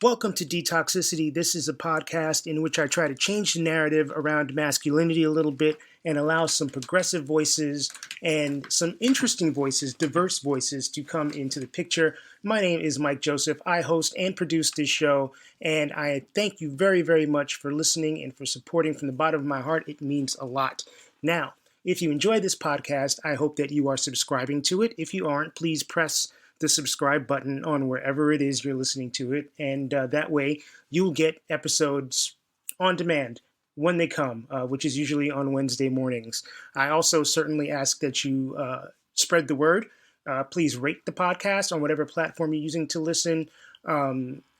Welcome to Detoxicity. This is a podcast in which I try to change the narrative around masculinity a little bit and allow some progressive voices and some interesting voices, diverse voices to come into the picture. My name is Mike Joseph. I host and produce this show, and I thank you very, very much for listening and for supporting from the bottom of my heart. It means a lot. Now, if you enjoy this podcast, I hope that you are subscribing to it. If you aren't, please press the subscribe button on wherever it is you're listening to it. And that way you'll get episodes on demand when they come, which is usually on Wednesday mornings. I also certainly ask that you spread the word. Please rate the podcast on whatever platform you're using to listen.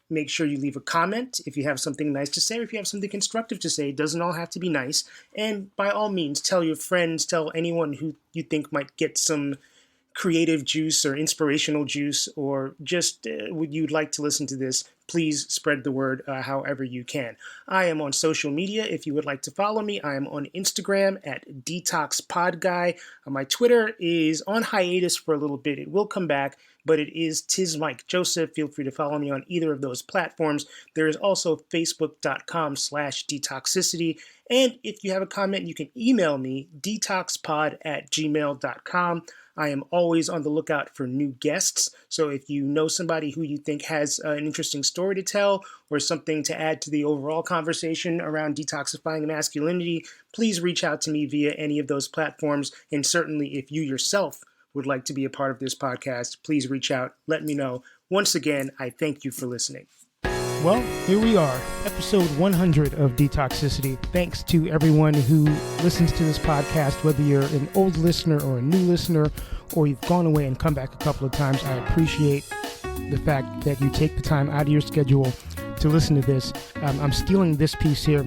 Make sure you leave a comment if you have something nice to say or if you have something constructive to say. It doesn't all have to be nice. And by all means, tell your friends, tell anyone who you think might get some creative juice or inspirational juice, or just would you'd like to listen to this, please spread the word however you can. I am on social media. If you would like to follow me, I am on Instagram at DetoxPod Guy. My Twitter is on hiatus for a little bit. It will come back, but it is Tis Mike Joseph. Feel free to follow me on either of those platforms. There is also facebook.com/detoxicity. And if you have a comment, you can email me, detoxpod@gmail.com. I am always on the lookout for new guests. So if you know somebody who you think has an interesting story to tell or something to add to the overall conversation around detoxifying masculinity, please reach out to me via any of those platforms. And certainly if you yourself would like to be a part of this podcast, please reach out. Let me know. Once again, I thank you for listening. Well, here we are, episode 100 of Detoxicity. Thanks to everyone who listens to this podcast, whether you're an old listener or a new listener, or you've gone away and come back a couple of times. I appreciate the fact that you take the time out of your schedule to listen to this. I'm stealing this piece here,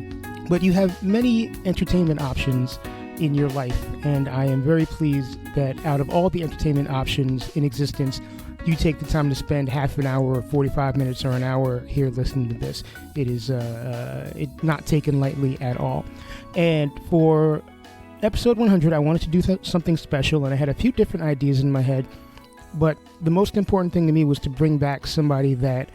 but you have many entertainment options in your life, and I am very pleased that out of all the entertainment options in existence, you take the time to spend half an hour or 45 minutes or an hour here listening to this. It is not taken lightly at all. And for episode 100, I wanted to do something special, and I had a few different ideas in my head. But the most important thing to me was to bring back somebody that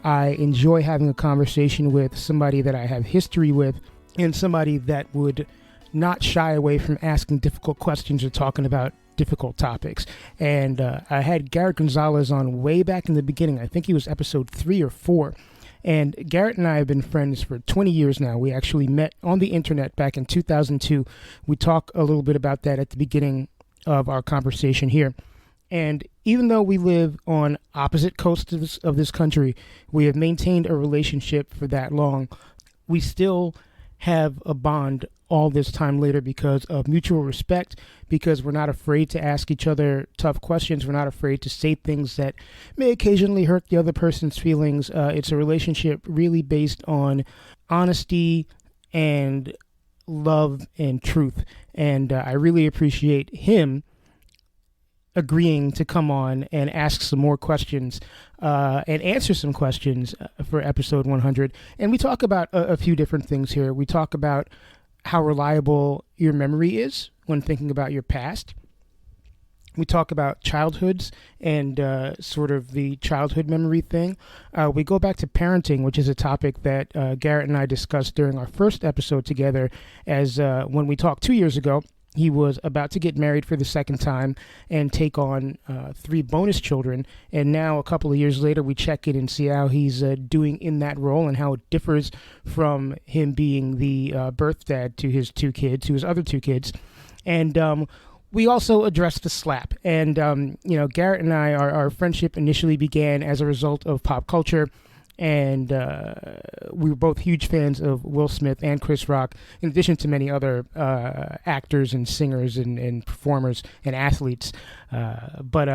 I enjoy having a conversation with, somebody that I have history with, and somebody that would not shy away from asking difficult questions or talking about difficult topics. And I had Garrett Gonzales on way back in the beginning. I think he was episode 3 or 4. And Garrett and I have been friends for 20 years now. We actually met on the internet back in 2002. We talk a little bit about that at the beginning of our conversation here. And even though we live on opposite coasts of this country, we have maintained a relationship for that long. We still have a bond all this time later because of mutual respect, because we're not afraid to ask each other tough questions. We're not afraid to say things that may occasionally hurt the other person's feelings. It's a relationship really based on honesty and love and truth. And I really appreciate him agreeing to come on and ask some more questions and answer some questions for episode 100. And we talk about a few different things here. We talk about how reliable your memory is when thinking about your past. We talk about childhoods and sort of the childhood memory thing. We go back to parenting, which is a topic that Garrett and I discussed during our first episode together, as when we talked 2 years ago. He was about to get married for the second time and take on 3 bonus children. And now, a couple of years later, we check in and see how he's doing in that role and how it differs from him being the birth dad to his 2 kids, to his other 2 kids. And we also addressed the slap. And, Garrett and I, our friendship initially began as a result of pop culture. And we were both huge fans of Will Smith and Chris Rock, in addition to many other actors and singers and performers and athletes. But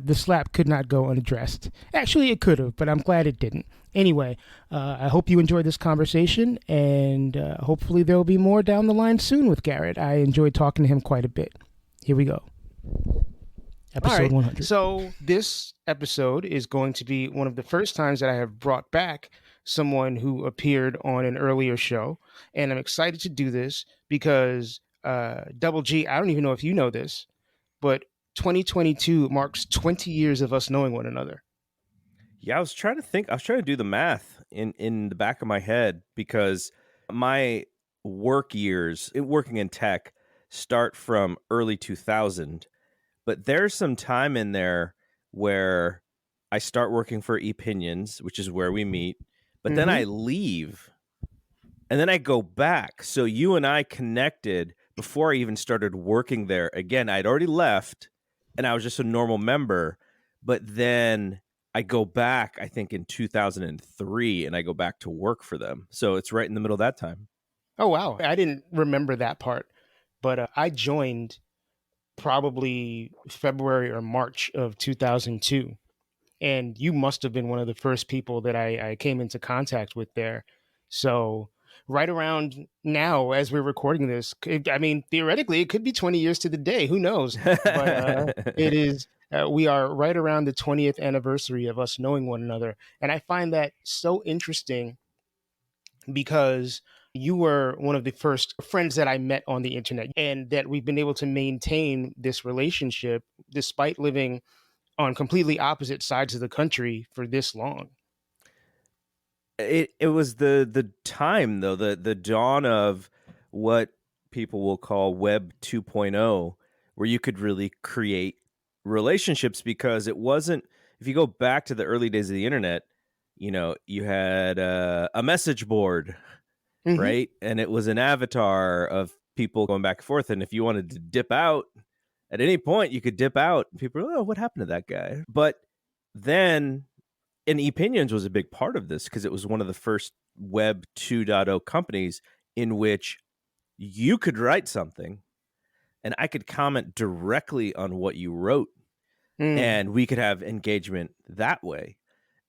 the slap could not go unaddressed. Actually, it could have, but I'm glad it didn't. Anyway, I hope you enjoyed this conversation, and hopefully there will be more down the line soon with Garrett. I enjoyed talking to him quite a bit. Here we go. Episode 100. So this episode is going to be one of the first times that I have brought back someone who appeared on an earlier show. And I'm excited to do this because Double G, I don't even know if you know this, but 2022 marks 20 years of us knowing one another. Yeah, I was trying to think. I was trying to do the math in the back of my head because my work years, working in tech, start from early 2000. But there's some time in there where I start working for Opinions, which is where we meet. But then Mm-hmm. I leave and then I go back. So you and I connected before I even started working there. Again, I'd already left and I was just a normal member. But then I go back, I think in 2003, and I go back to work for them. So it's right in the middle of that time. Oh wow, I didn't remember that part, but I joined probably February or March of 2002. And you must have been one of the first people that I came into contact with there. So, right around now, as we're recording this, I mean, theoretically, it could be 20 years to the day. Who knows? But it is, we are right around the 20th anniversary of us knowing one another. And I find that so interesting because you were one of the first friends that I met on the internet, and that we've been able to maintain this relationship despite living on completely opposite sides of the country for this long. It was the time though, the dawn of what people will call Web 2.0, where you could really create relationships because it wasn't. If you go back to the early days of the internet, you had a message board, Hmm. right? And it was an avatar of people going back and forth. And if you wanted to dip out at any point, you could dip out. People are, oh, what happened to that guy? But then, and Opinions was a big part of this because it was one of the first Web 2.0 companies in which you could write something and I could comment directly on what you wrote Mm. and we could have engagement that way.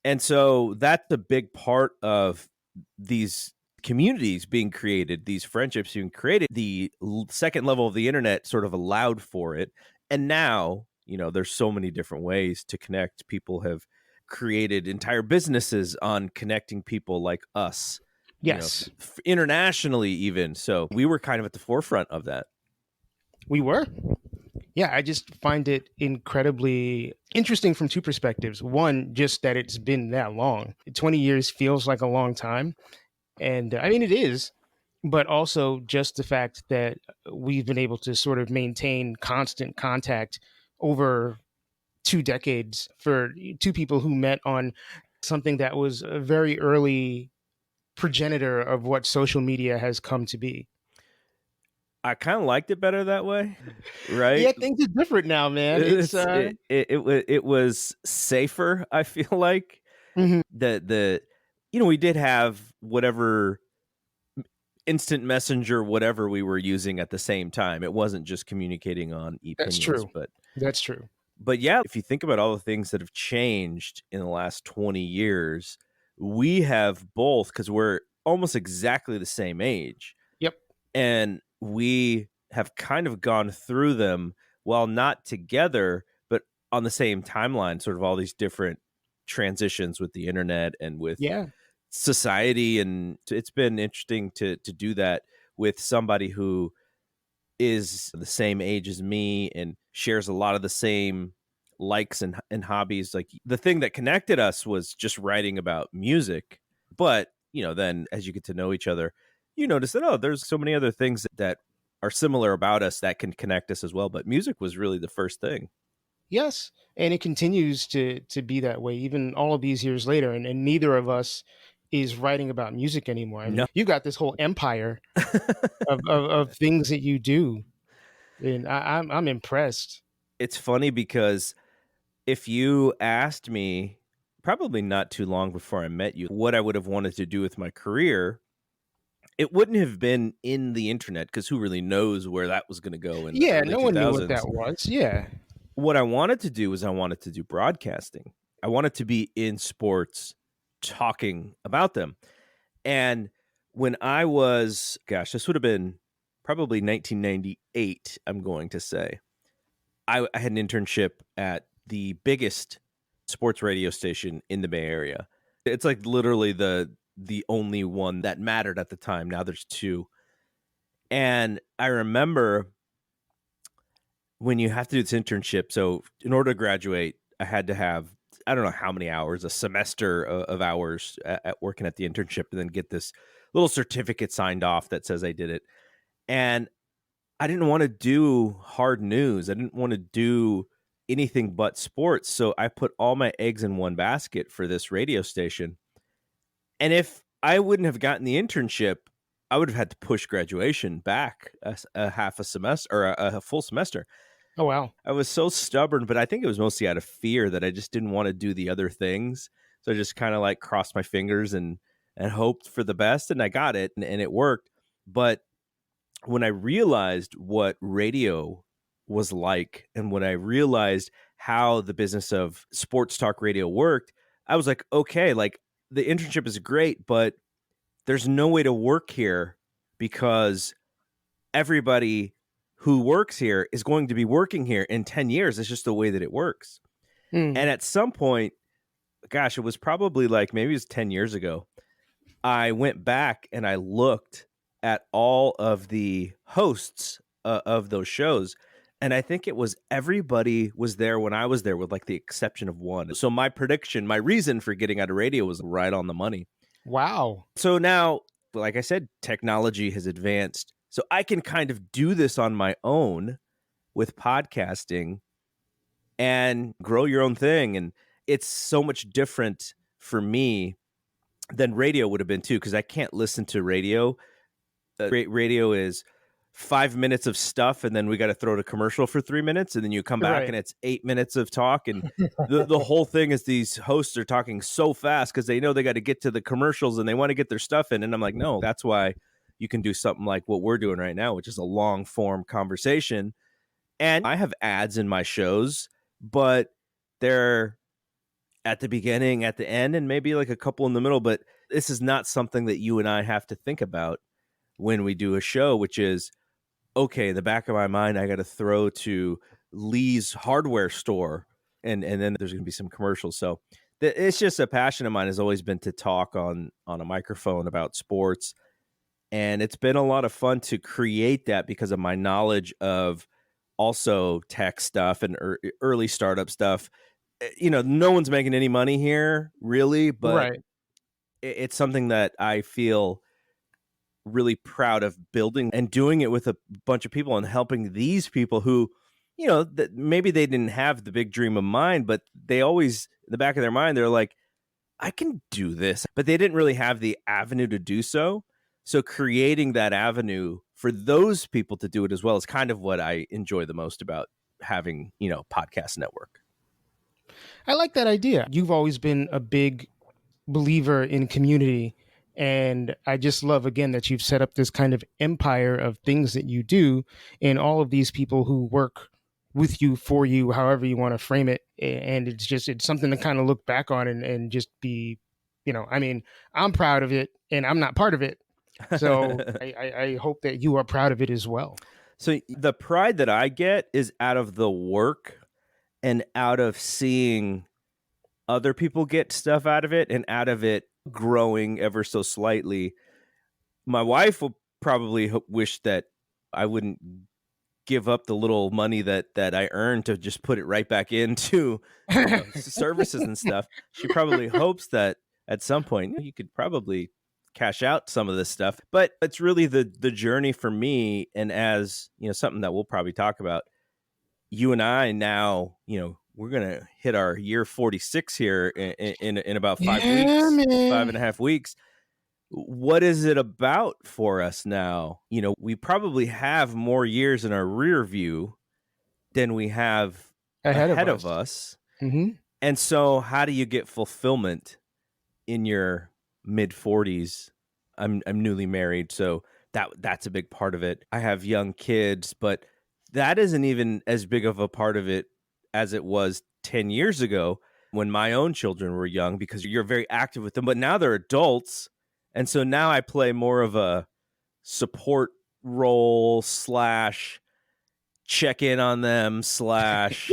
And so that's a big part of these communities being created, these friendships being created. The second level of the internet sort of allowed for it. And now, there's so many different ways to connect. People have created entire businesses on connecting people like us, Yes, internationally, even. So we were kind of at the forefront of that. we were. Yeah, I just find it incredibly interesting from two perspectives. One, just that it's been that long. 20 years feels like a long time. And I mean, it is, but also just the fact that we've been able to sort of maintain constant contact over 2 decades for two people who met on something that was a very early progenitor of what social media has come to be. I kind of liked it better that way, right? Yeah, things are different now, man. It's It's it was safer. I feel like mhm. the we did have whatever instant messenger whatever we were using at the same time. It wasn't just communicating on That's Opinions, true. but That's true. yeah, if you think about all the things that have changed in the last 20 years, we have both because we're almost exactly the same age Yep. and we have kind of gone through them while not together but on the same timeline, sort of all these different transitions with the internet and with Yeah. society. And it's been interesting to do that with somebody who is the same age as me and shares a lot of the same likes and hobbies. Like the thing that connected us was just writing about music. But, then as you get to know each other, you notice that, oh, there's so many other things that are similar about us that can connect us as well. But music was really the first thing. Yes. And it continues to be that way, even all of these years later. And neither of us is writing about music anymore. I No. mean, you got this whole empire of things that you do. And I'm impressed. It's funny because if you asked me, probably not too long before I met you, what I would have wanted to do with my career, it wouldn't have been in the internet because who really knows where that was going to go in the Yeah, early no one knew what that 2000s. was. Yeah. What I wanted to do was I wanted to do broadcasting. I wanted to be in sports talking about them. And when I was, gosh, this would have been probably 1998, I'm going to say. I had an internship at the biggest sports radio station in the Bay Area. It's like literally the only one that mattered at the time. Now there's two. And I remember when you have to do this internship. So in order to graduate, I had to have I don't know how many hours, a semester of hours at working at the internship, and then get this little certificate signed off that says I did it. And I didn't want to do hard news. I didn't want to do anything but sports. So I put all my eggs in one basket for this radio station. And if I wouldn't have gotten the internship, I would have had to push graduation back a half a semester or a full semester. Oh, wow. I was so stubborn, but I think it was mostly out of fear that I just didn't want to do the other things. So I just kind of like crossed my fingers and hoped for the best, and I got it, and it worked. But when I realized what radio was like, and when I realized how the business of sports talk radio worked, I was like, okay, like the internship is great, but there's no way to work here because everybody who works here is going to be working here in 10 years. It's just the way that it works. Mm. And at some point, gosh, it was probably like maybe it was 10 years ago, I went back and I looked at all of the hosts of those shows. And I think it was everybody was there when I was there, with like the exception of one. So my prediction, my reason for getting out of radio was right on the money. Wow. So now, like I said, technology has advanced. So I can kind of do this on my own with podcasting and grow your own thing. And it's so much different for me than radio would have been too, because I can't listen to radio. Radio is 5 minutes of stuff, and then we got to throw to commercial for 3 minutes, and then you come back Right. and it's 8 minutes of talk. And the whole thing is these hosts are talking so fast because they know they got to get to the commercials and they want to get their stuff in. And I'm like, no, that's why you can do something like what we're doing right now, which is a long form conversation. And I have ads in my shows, but they're at the beginning, at the end, and maybe like a couple in the middle. But this is not something that you and I have to think about when we do a show, which is, okay, in the back of my mind, I got to throw to Lee's hardware store, and then there's going to be some commercials. So it's just a passion of mine has always been to talk on a microphone about sports. And it's been a lot of fun to create that because of my knowledge of also tech stuff and early startup stuff. You know, no one's making any money here really, but Right. it's something that I feel really proud of building and doing it with a bunch of people and helping these people who, you know, that maybe they didn't have the big dream of mine, but they always, in the back of their mind, they're like, I can do this, but they didn't really have the avenue to do so. So creating that avenue for those people to do it as well is kind of what I enjoy the most about having, you know, podcast network. I like that idea. You've always been a big believer in community. And I just love, again, that you've set up this kind of empire of things that you do, and all of these people who work with you, for you, however you want to frame it. And it's something to kind of look back on and just be, you know, I mean, I'm proud of it and I'm not part of it. So I hope that you are proud of it as well. So the pride that I get is out of the work and out of seeing other people get stuff out of it and out of it growing ever so slightly. My wife will probably wish that I wouldn't give up the little money that I earned to just put it right back into services and stuff. She probably hopes that at some point you could probably cash out some of this stuff, but it's really the journey for me. And as you know, something that we'll probably talk about, you and I now, you know, we're going to hit our year 46 here in about 5 Yeah, weeks, man. 5.5 weeks. What is it about for us now? You know, we probably have more years in our rear view than we have Ahead of ahead of us. us. Mm-hmm. And so how do you get fulfillment in your mid 40s? I'm newly married, so that's a big part of it. I have young kids, but that isn't even as big of a part of it as it was 10 years ago when my own children were young, because you're very active with them, but now they're adults. And so now I play more of a support role slash check in on them slash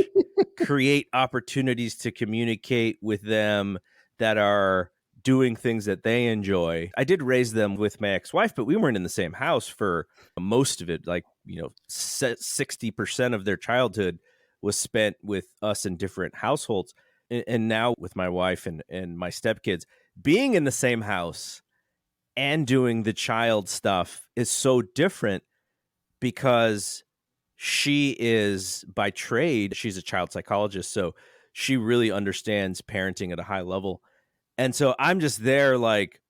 create opportunities to communicate with them that are doing things that they enjoy. I did raise them with my ex-wife, but we weren't in the same house for most of it. Like, you know, 60% of their childhood was spent with us in different households. And now with my wife and my stepkids, being in the same house and doing the child stuff is so different because she is by trade, she's a child psychologist. So she really understands parenting at a high level. And so I'm just there like,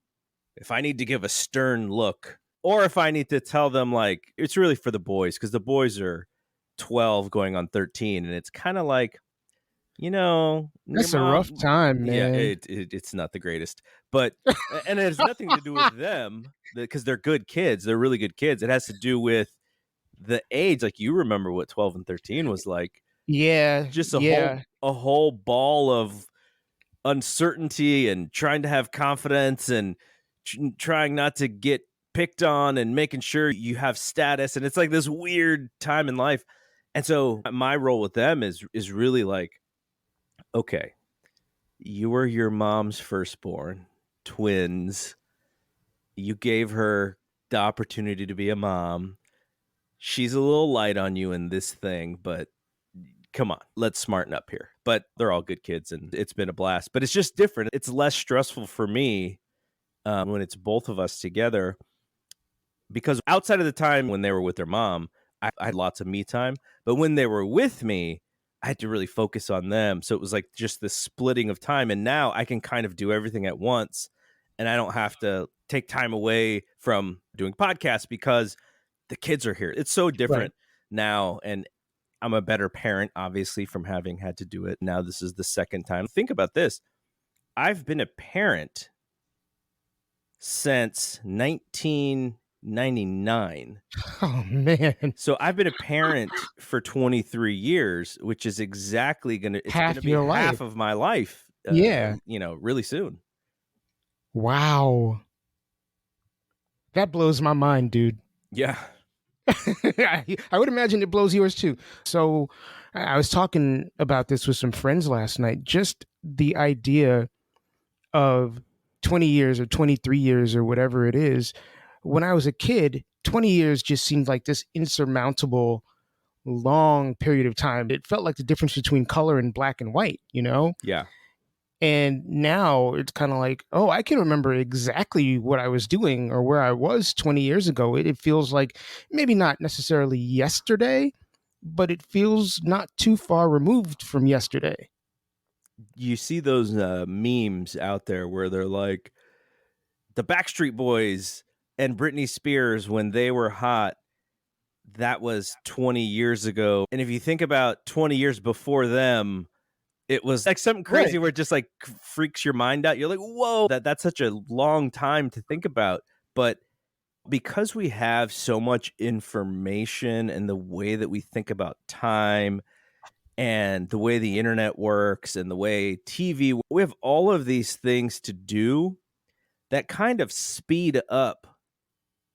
if I need to give a stern look or if I need to tell them, like, it's really for the boys because the boys are 12 going on 13. And it's kind of like, your That's a rough mom, time, yeah, man. it's not the greatest, but, and it has nothing to do with them because they're good kids. They're really good kids. It has to do with the age. Like you remember what 12 and 13 was like, Yeah, just a yeah. whole ball of uncertainty and trying to have confidence and trying not to get picked on and making sure you have status. And it's like this weird time in life. And so my role with them is really like, okay, you were your mom's firstborn, twins. You gave her the opportunity to be a mom. She's a little light on you in this thing, but come on, let's smarten up here. But they're all good kids and it's been a blast. But it's just different. It's less stressful for me when it's both of us together because outside of the time when they were with their mom, I had lots of me time. But when they were with me, I had to really focus on them. So it was like just this splitting of time. And now I can kind of do everything at once. And I don't have to take time away from doing podcasts because the kids are here. It's so Right. different now. And I'm a better parent, obviously, from having had to do it. Now this is the second time. Think about this. I've been a parent since 1999. Oh man, So I've been a parent for 23 years, which is exactly it's going to half be your half life. of my life, Yeah. really soon. Wow. That blows my mind, dude. Yeah. I would imagine it blows yours too. So I was talking about this with some friends last night. Just the idea of 20 years or 23 years or whatever it is. When I was a kid, 20 years just seemed like this insurmountable long period of time. It felt like the difference between color and black and white, you know? Yeah. And now it's kind of like, oh, I can remember exactly what I was doing or where I was 20 years ago. It feels like maybe not necessarily yesterday, but it feels not too far removed from yesterday. You see those memes out there where they're like, the Backstreet Boys and Britney Spears when they were hot, that was 20 years ago. And if you think about 20 years before them, it was like something crazy Right. where it just like freaks your mind out. You're like, whoa, that's such a long time to think about. But because we have so much information and the way that we think about time and the way the internet works and the way TV, we have all of these things to do that kind of speed up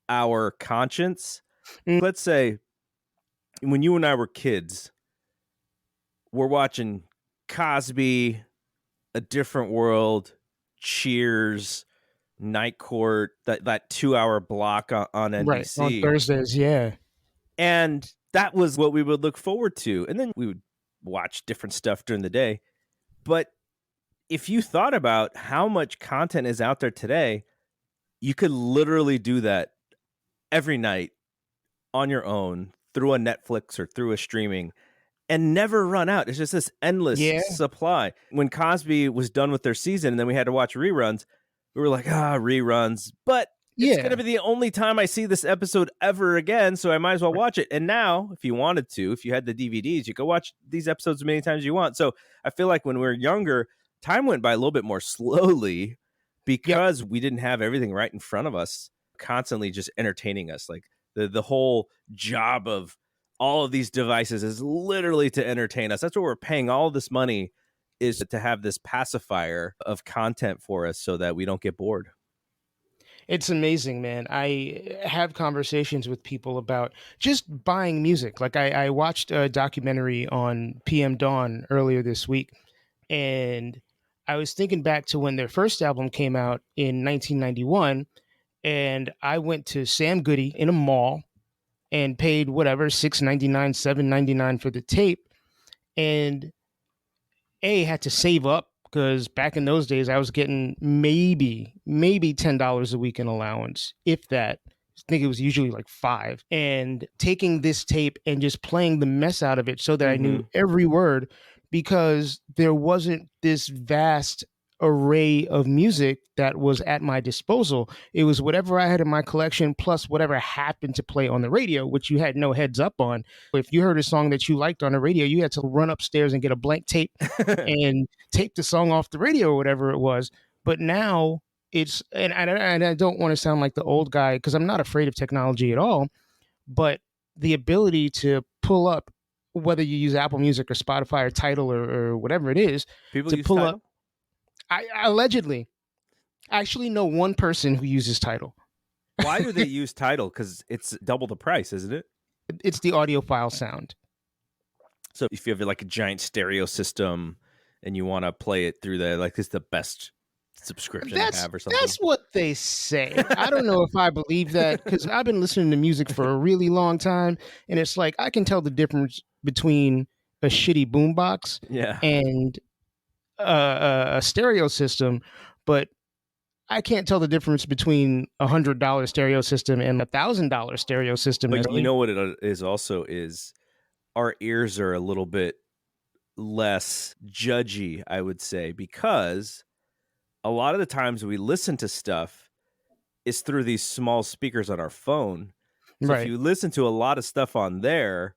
our conscience. Mm. Let's say when you and I were kids, we're watching Cosby, A Different World, Cheers, Night Court, that 2 hour block on Right. On NBC. Thursdays. Yeah. And that was what we would look forward to. And then we would watch different stuff during the day. But if you thought about how much content is out there today, you could literally do that every night on your own through a Netflix or through a streaming and never run out. It's just this endless Yeah. supply. When Cosby was done with their season and then we had to watch reruns, we were like, reruns. But it's going Yeah. to be the only time I see this episode ever again, so I might as well watch it. And now, if you wanted to, if you had the DVDs, you could watch these episodes as many times as you want. So I feel like when we were younger, time went by a little bit more slowly because we didn't have everything right in front of us, constantly just entertaining us. Like the whole job of all of these devices is literally to entertain us. That's what we're paying all this money, is to have this pacifier of content for us so that we don't get bored. It's amazing, man. I have conversations with people about just buying music. Like I watched a documentary on PM Dawn earlier this week, and I was thinking back to when their first album came out in 1991, and I went to Sam Goody in a mall and paid whatever $6.99, $7.99 for the tape, and had to save up because back in those days I was getting maybe $10 a week in allowance, if that. I think it was usually like 5. And taking this tape and just playing the mess out of it so that I knew every word, because there wasn't this vast array of music that was at my disposal. It was whatever I had in my collection plus whatever happened to play on the radio, which you had no heads up on. If you heard a song that you liked on the radio, you had to run upstairs and get a blank tape and tape the song off the radio or whatever it was. But now it's, and I don't want to sound like the old guy because I'm not afraid of technology at all, but the ability to pull up, whether you use Apple Music or Spotify or Tidal or whatever it is, People to use pull Tidal? up. I allegedly, I actually know one person who uses Tidal. Why do they use Tidal? Because it's double the price, isn't it? It's the audiophile sound. So if you have like a giant stereo system and you want to play it through it's the best subscription to have or something. That's what they say. I don't know if I believe that because I've been listening to music for a really long time, and it's like I can tell the difference between a shitty boombox and a stereo system, but I can't tell the difference between $100 stereo system and $1,000 stereo system. But you know what it is also is our ears are a little bit less judgy, I would say, because a lot of the times we listen to stuff is through these small speakers on our phone. So if you listen to a lot of stuff on there,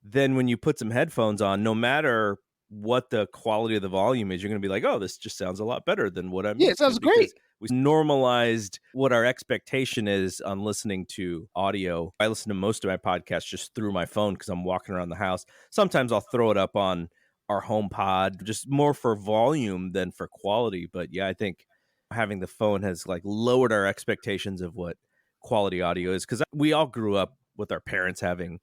then when you put some headphones on, no matter what the quality of the volume is, you're going to be like, oh, this just sounds a lot better than what I'm used to. It sounds great. We normalized what our expectation is on listening to audio. I listen to most of my podcasts just through my phone because I'm walking around the house. Sometimes I'll throw it up on our HomePod, just more for volume than for quality. But yeah, I think having the phone has like lowered our expectations of what quality audio is, because we all grew up with our parents having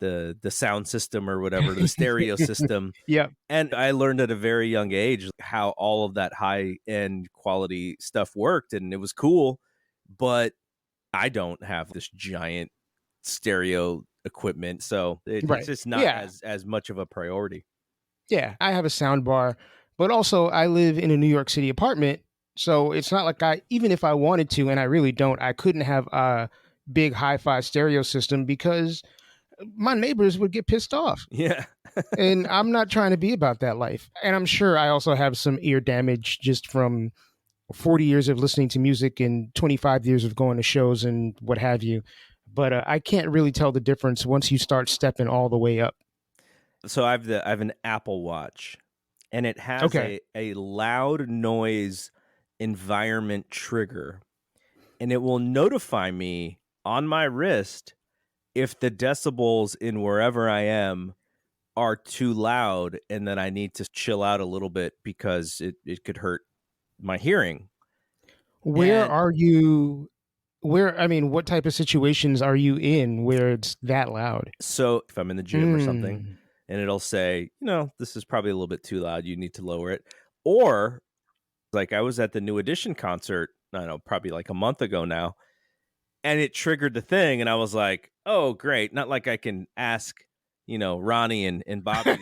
the sound system or whatever, the stereo system. Yeah. And I learned at a very young age how all of that high end quality stuff worked, and it was cool. But I don't have this giant stereo equipment, so it's just not as much of a priority. Yeah, I have a sound bar, but also I live in a New York City apartment, so it's not like even if I wanted to, and I really don't, I couldn't have a big hi-fi stereo system because my neighbors would get pissed off. Yeah. And I'm not trying to be about that life. And I'm sure I also have some ear damage just from 40 years of listening to music and 25 years of going to shows and what have you. But I can't really tell the difference once you start stepping all the way up. So I have an Apple Watch, and it has a loud noise environment trigger, and it will notify me on my wrist if the decibels in wherever I am are too loud, and then I need to chill out a little bit because it could hurt my hearing. What type of situations are you in where it's that loud? So if I'm in the gym or something, and it'll say, this is probably a little bit too loud, you need to lower it. Or like I was at the New Edition concert, I don't know, probably like a month ago now, and it triggered the thing, and I was like, oh, great. Not like I can ask, Ronnie and Bobby.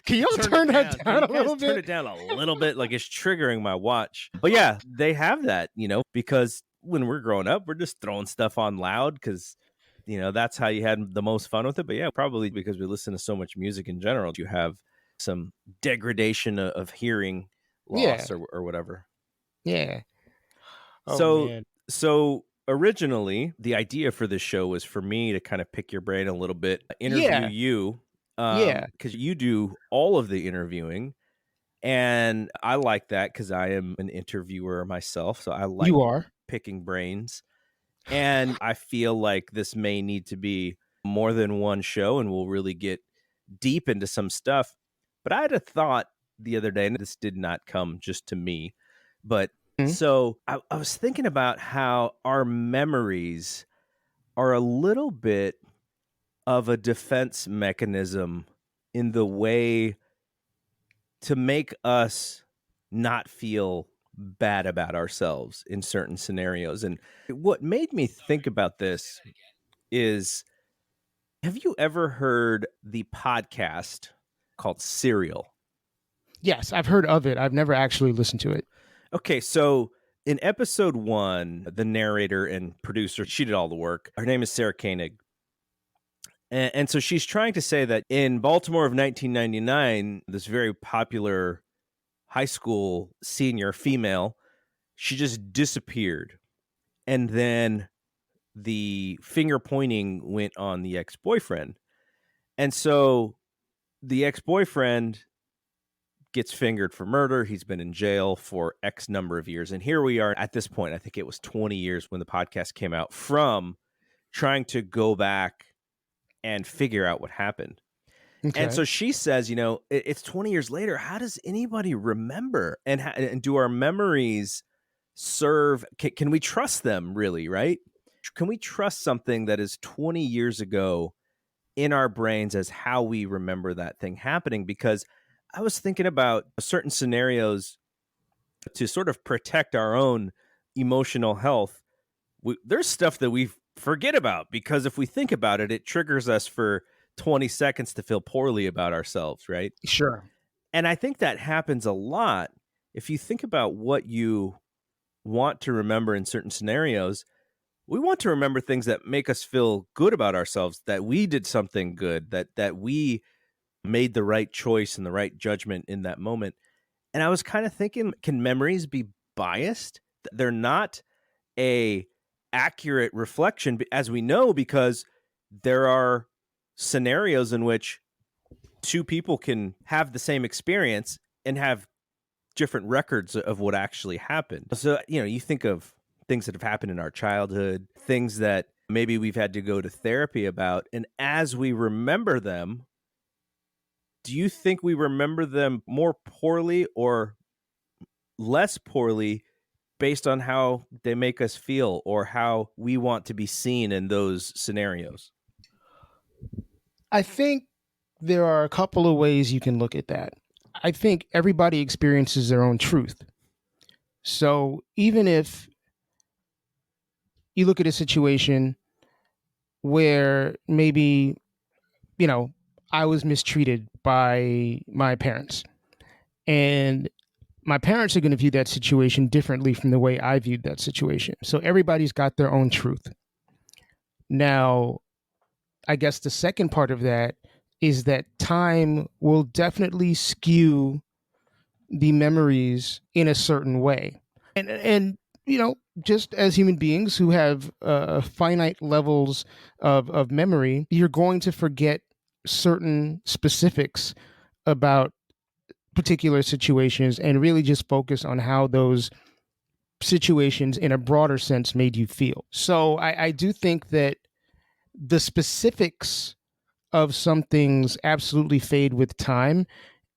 Can you turn that down a little bit? Turn it down a little bit, like it's triggering my watch. But yeah, they have that, because when we're growing up, we're just throwing stuff on loud because, that's how you had the most fun with it. But yeah, probably because we listen to so much music in general, you have some degradation of hearing loss or whatever. Yeah. So originally, the idea for this show was for me to kind of pick your brain a little bit, interview you, because you do all of the interviewing, and I like that because I am an interviewer myself, so I like picking brains, and I feel like this may need to be more than one show, and we'll really get deep into some stuff. But I had a thought the other day, and this did not come just to me, but so I was thinking about how our memories are a little bit of a defense mechanism in the way to make us not feel bad about ourselves in certain scenarios. And what made me think about this is, have you ever heard the podcast called Serial? Yes, I've heard of it. I've never actually listened to it. Okay, so in episode 1, the narrator and producer, she did all the work. Her name is Sarah Koenig. And so she's trying to say that in Baltimore of 1999, this very popular high school senior female, she just disappeared. And then the finger pointing went on the ex-boyfriend. And so the ex-boyfriend gets fingered for murder. He's been in jail for X number of years. And here we are at this point. I think it was 20 years when the podcast came out, from trying to go back and figure out what happened. Okay. And so she says, it's 20 years later. How does anybody remember? And do our memories serve? Can we trust them, really, right? Can we trust something that is 20 years ago in our brains as how we remember that thing happening? Because I was thinking about certain scenarios to sort of protect our own emotional health. There's stuff that we forget about because if we think about it, it triggers us for 20 seconds to feel poorly about ourselves, right? Sure. And I think that happens a lot. If you think about what you want to remember in certain scenarios, we want to remember things that make us feel good about ourselves, that we did something good, that we made the right choice and the right judgment in that moment. And I was kind of thinking, can memories be biased? They're not a accurate reflection, as we know, because there are scenarios in which two people can have the same experience and have different records of what actually happened. So, you think of things that have happened in our childhood, things that maybe we've had to go to therapy about. And as we remember them, do you think we remember them more poorly or less poorly based on how they make us feel or how we want to be seen in those scenarios? I think there are a couple of ways you can look at that. I think everybody experiences their own truth. So even if you look at a situation where maybe, I was mistreated by my parents, and my parents are going to view that situation differently from the way I viewed that situation. So everybody's got their own truth. Now, I guess the second part of that is that time will definitely skew the memories in a certain way. And just as human beings who have finite levels of memory, you're going to forget certain specifics about particular situations and really just focus on how those situations in a broader sense made you feel. So I do think that the specifics of some things absolutely fade with time.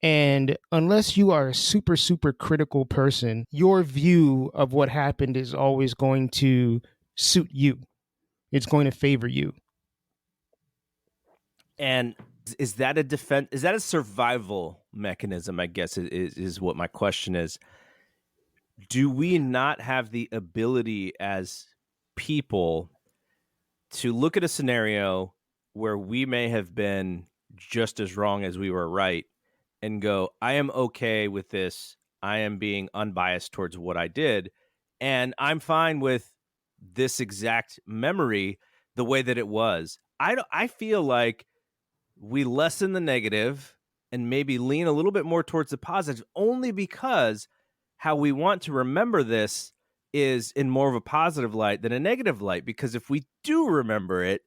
And unless you are a super, super critical person, your view of what happened is always going to suit you. It's going to favor you. And is that a defense? Is that a survival mechanism? I guess is what my question is. Do we not have the ability as people to look at a scenario where we may have been just as wrong as we were right and go, I am okay with this. I am being unbiased towards what I did. And I'm fine with this exact memory the way that it was. I feel like we lessen the negative and maybe lean a little bit more towards the positive, only because how we want to remember this is in more of a positive light than a negative light. Because if we do remember it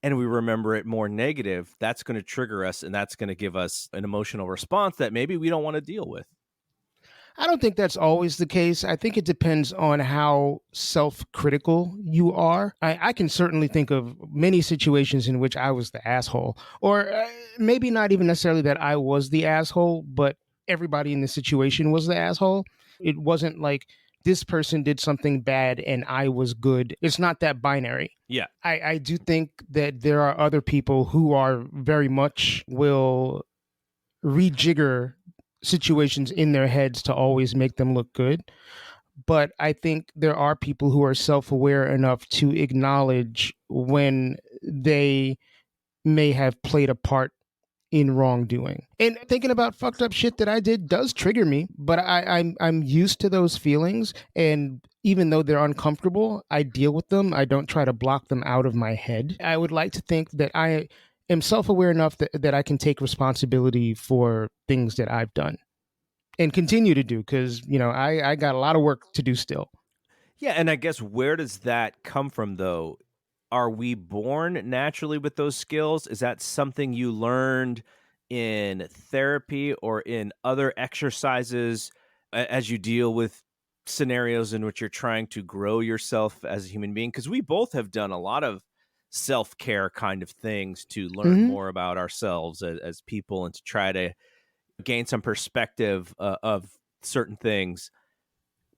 and we remember it more negative, that's going to trigger us and that's going to give us an emotional response that maybe we don't want to deal with. I don't think that's always the case. I think it depends on how self-critical you are. I can certainly think of many situations in which I was the asshole, or maybe not even necessarily that I was the asshole, but everybody in the situation was the asshole. It wasn't like this person did something bad and I was good. It's not that binary. Yeah. I do think that there are other people who are very much will rejigger situations in their heads to always make them look good. But I think there are people who are self-aware enough to acknowledge when they may have played a part in wrongdoing. And thinking about fucked up shit that I did does trigger me, but I'm used to those feelings, and even though they're uncomfortable, I deal with them. I don't try to block them out of my head. I would like to think that I am self-aware enough that I can take responsibility for things that I've done and continue to do, because, I got a lot of work to do still. Yeah, and I guess where does that come from, though? Are we born naturally with those skills? Is that something you learned in therapy or in other exercises as you deal with scenarios in which you're trying to grow yourself as a human being? Because we both have done a lot of self-care kind of things to learn Mm-hmm. more about ourselves as people and to try to gain some perspective of certain things,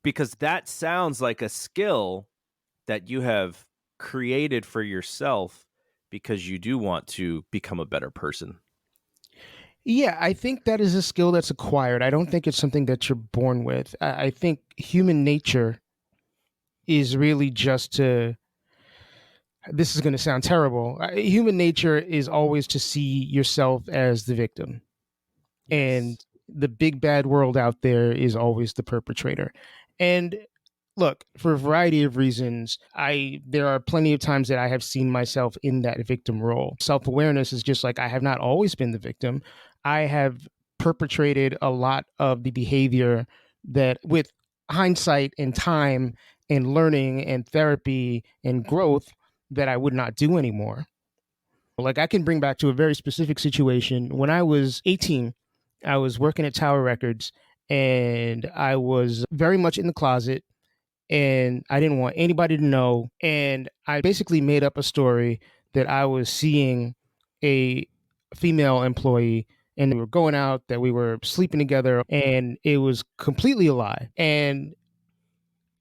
because that sounds like a skill that you have created for yourself because you do want to become a better person. Yeah, I think that is a skill that's acquired. I don't think it's something that you're born with. I think human nature is really just to, this is going to sound terrible. Human nature is always to see yourself as the victim. And Yes. the big bad world out there is always the perpetrator. And look, for a variety of reasons, there are plenty of times that I have seen myself in that victim role. Self-awareness is just like, I have not always been the victim. I have perpetrated a lot of the behavior that, with hindsight and time and learning and therapy and growth, that I would not do anymore. Like, I can bring back to a very specific situation. When I was 18, I was working at Tower Records, and I was very much in the closet, and I didn't want anybody to know. And I basically made up a story that I was seeing a female employee, and we were going out, that we were sleeping together, and it was completely a lie. And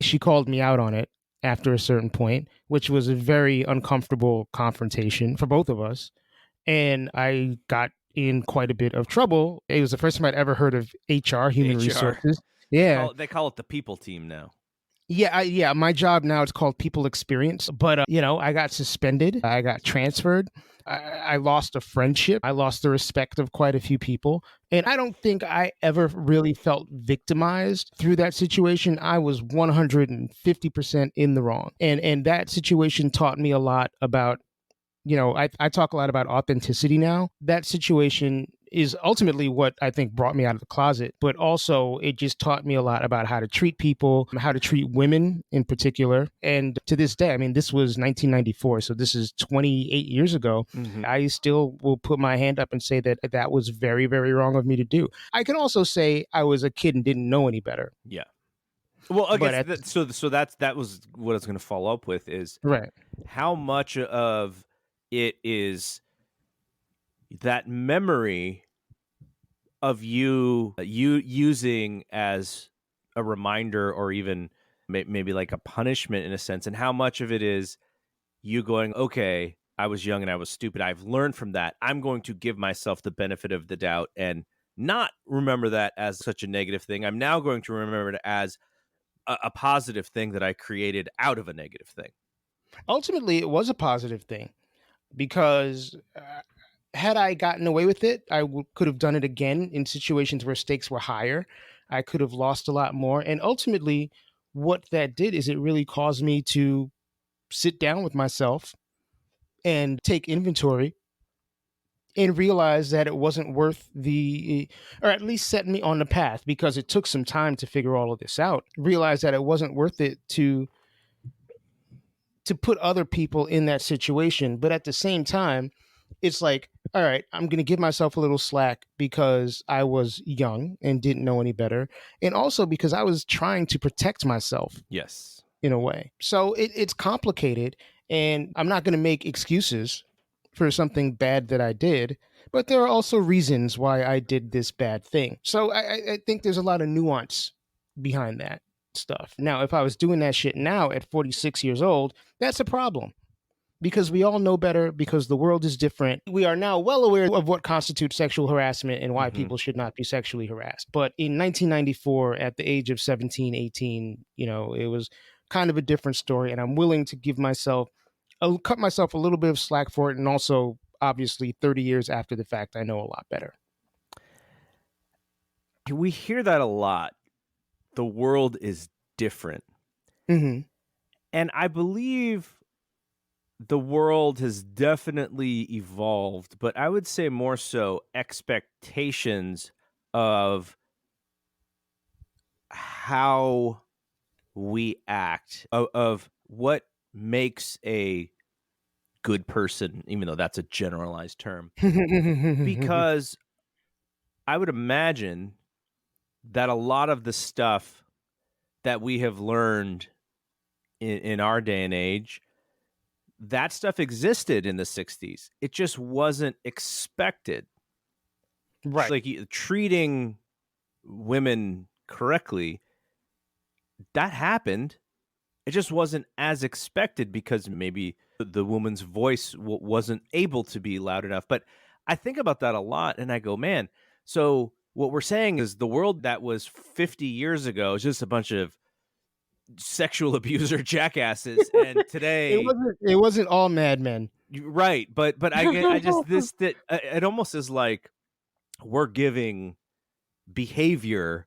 she called me out on it after a certain point, which was a very uncomfortable confrontation for both of us. And I got in quite a bit of trouble. It was the first time I'd ever heard of HR, human HR. resources. Yeah. They call it the people team now. Yeah, my job now, it's called people experience. But I got suspended. I got transferred. I lost a friendship. I lost the respect of quite a few people. And I don't think I ever really felt victimized through that situation. I was 150% in the wrong. And that situation taught me a lot about, I talk a lot about authenticity now. That situation is ultimately what I think brought me out of the closet, but also it just taught me a lot about how to treat people, how to treat women in particular. And to this day, I mean, this was 1994, so this is 28 years ago. Mm-hmm. I still will put my hand up and say that that was very, very wrong of me to do. I can also say I was a kid and didn't know any better. Yeah. Well, I But guess that was what I was going to follow up with is right. how much of it is that memory of you using as a reminder or even maybe like a punishment in a sense, and how much of it is you going, okay, I was young and I was stupid. I've learned from that. I'm going to give myself the benefit of the doubt and not remember that as such a negative thing. I'm now going to remember it as a positive thing that I created out of a negative thing. Ultimately, it was a positive thing, because had I gotten away with it, I could have done it again in situations where stakes were higher. I could have lost a lot more. And ultimately, what that did is it really caused me to sit down with myself and take inventory and realize that it wasn't worth or at least set me on the path, because it took some time to figure all of this out. Realize that it wasn't worth it to put other people in that situation. But at the same time, it's like, all right, I'm going to give myself a little slack because I was young and didn't know any better. And also because I was trying to protect myself Yes. in a way. So it's complicated. And I'm not going to make excuses for something bad that I did. But there are also reasons why I did this bad thing. So I think there's a lot of nuance behind that stuff. Now, if I was doing that shit now at 46 years old, that's a problem, because we all know better, because the world is different. We are now well aware of what constitutes sexual harassment and why people should not be sexually harassed. But in 1994, at the age of 17, 18, it was kind of a different story. And I'm willing to cut myself a little bit of slack for it. And also, obviously 30 years after the fact, I know a lot better. We hear that a lot. The world is different. Mm-hmm. And I believe the world has definitely evolved, but I would say more so expectations of how we act, of what makes a good person, even though that's a generalized term. Because I would imagine that a lot of the stuff that we have learned in our day and age, that stuff existed in the 60s. It just wasn't expected. Right. Like treating women correctly, that happened. It just wasn't as expected because maybe the woman's voice wasn't able to be loud enough. But I think about that a lot and I go, man, so what we're saying is the world that was 50 years ago is just a bunch of sexual abuser jackasses. And today it wasn't all madmen. right. But I just, this, that it almost is like we're giving behavior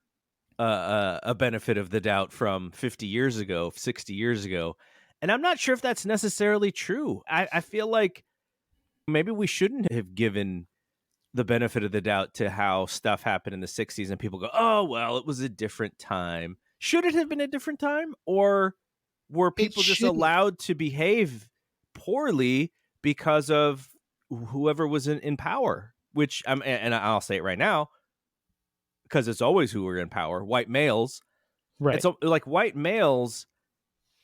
a benefit of the doubt from 50 years ago, 60 years ago. And I'm not sure if that's necessarily true. I feel like maybe we shouldn't have given the benefit of the doubt to how stuff happened in the 60s and people go, oh, well, it was a different time. Should it have been a different time? Or were people just allowed to behave poorly because of whoever was in power? Which, and I'll say it right now, because it's always who are in power, white males. Right. It's like white males